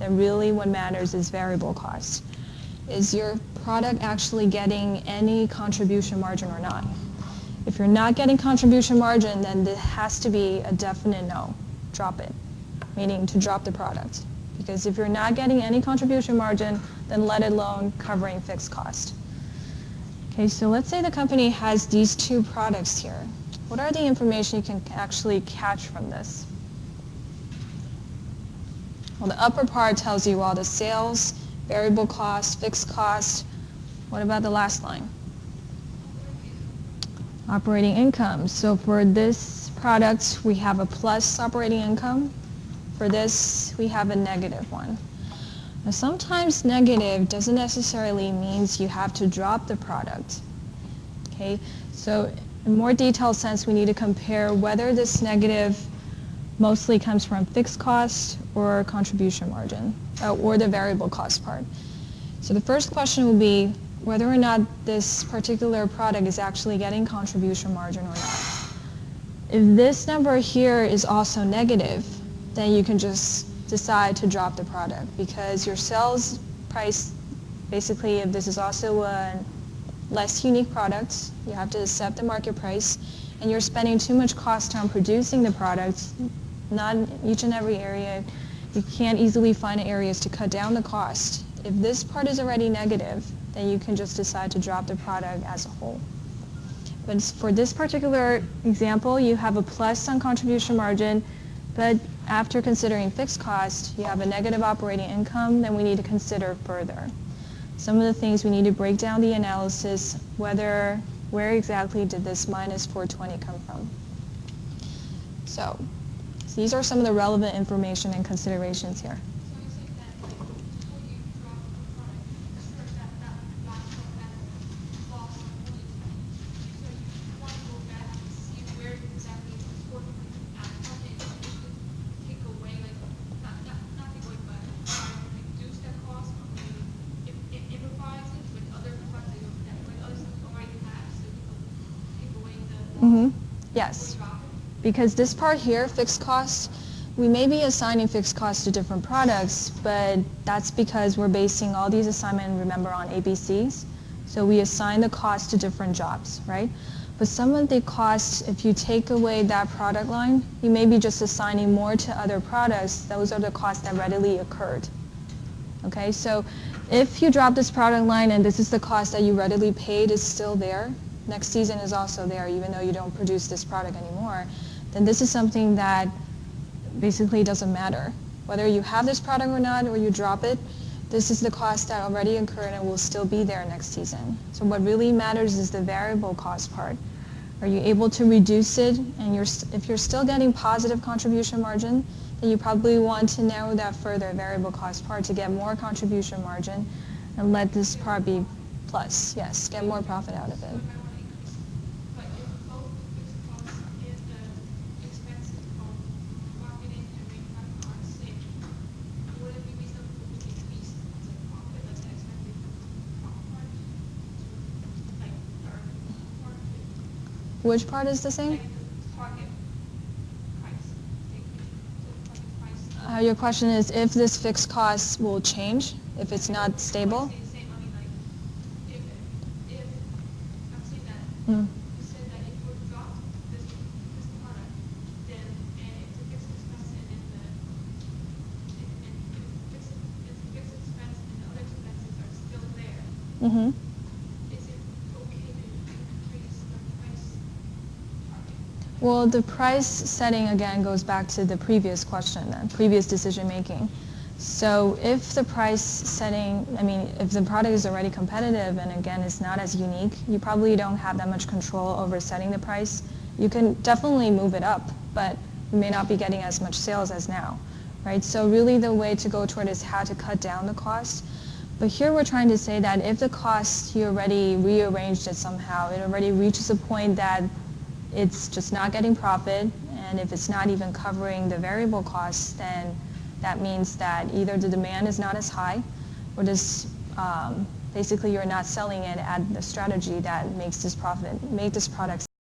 then really what matters is variable cost. Is your product actually getting any contribution margin or not? If you're not getting contribution margin, then it has to be a definite no. Drop it, meaning to drop the product. Because if you're not getting any contribution margin, then let alone covering fixed cost. Okay, so let's say the company has these two products here. What are the information you can actually catch from this? Well, the upper part tells you all the sales, variable cost, fixed cost. What about the last line? Operating income. So for this product, we have a plus operating income. For this, we have a negative one. Now, sometimes negative doesn't necessarily mean you have to drop the product. Okay, so in more detailed sense, we need to compare whether this negative mostly comes from fixed cost or contribution margin, or the variable cost part. So the first question will be whether or not this particular product is actually getting contribution margin or not. If this number here is also negative, then you can just decide to drop the product, because your sales price, basically if this is also a less unique product, you have to accept the market price, and you're spending too much cost on producing the product, not in each and every area. You can't easily find areas to cut down the cost. If this part is already negative, then you can just decide to drop the product as a whole. But for this particular example, you have a plus on contribution margin, but after considering fixed cost, you have a negative operating income, then we need to consider further. Some of the things we need to break down the analysis, where exactly did this minus 420 come from? So these are some of the relevant information and considerations here. Yes, because this part here, fixed costs, we may be assigning fixed costs to different products, but that's because we're basing all these assignments, remember, on ABCs. So we assign the cost to different jobs, right? But some of the costs, if you take away that product line, you may be just assigning more to other products. Those are the costs that readily occurred. Okay, so if you drop this product line and this is the cost that you readily paid is still there, next season is also there, even though you don't produce this product anymore, then this is something that basically doesn't matter. Whether you have this product or not, or you drop it, this is the cost that already occurred and will still be there next season. So what really matters is the variable cost part. Are you able to reduce it? And if you're still getting positive contribution margin, then you probably want to narrow that further, variable cost part, to get more contribution margin and let this part be plus. Yes, get more profit out of it. Which part is the same? Your question is if this fixed cost will change, if it's not stable? Mm. Mm-hmm. Well, the price setting, again, goes back to the previous question, then, previous decision making. So if the price setting, if the product is already competitive and, again, it's not as unique, you probably don't have that much control over setting the price. You can definitely move it up, but you may not be getting as much sales as now, right? So really the way to go toward is how to cut down the cost. But here we're trying to say that if the cost, you already rearranged it somehow, it already reaches a point that it's just not getting profit, and if it's not even covering the variable costs, then that means that either the demand is not as high, or basically you're not selling it at the strategy that makes this product